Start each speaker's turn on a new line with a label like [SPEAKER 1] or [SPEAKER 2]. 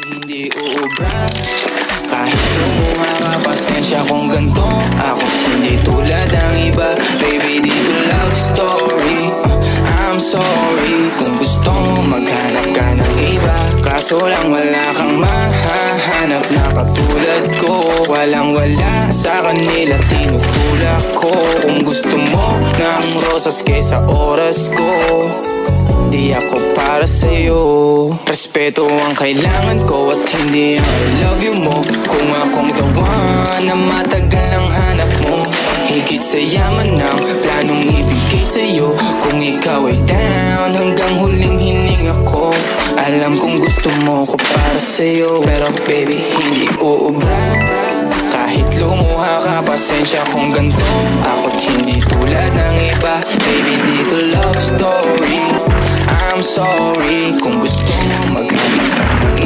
[SPEAKER 1] hindi uubra. Kahit lumuha ka, pasensya kung ganito. Ako't hindi tulad ng iba. Baby, dito love story. I'm sorry kung gusto mo maghanap ka ng iba. Kaso lang wala kang mahahanap na katulad ko. Walang wala sa kanila, tinutulak ko. Kung gusto mo ng rosas kesa oras ko, di ako para sa'yo. Respeto ang kailangan ko at hindi ang I love you mo. Kung akong the one na matagal ang hanap mo, higit sa yaman ng planong ibigay sa'yo. Kung ikaw ay down, hanggang huling hininga ko. Alam kong gusto mo ko para sa'yo, pero baby, hindi uubra. Kahit lumuha ka, pasensya kung ganito. Ako't hindi tulad ng iba. Baby, dito love story. I'm sorry kung gusto mo maghanap ka ng iba.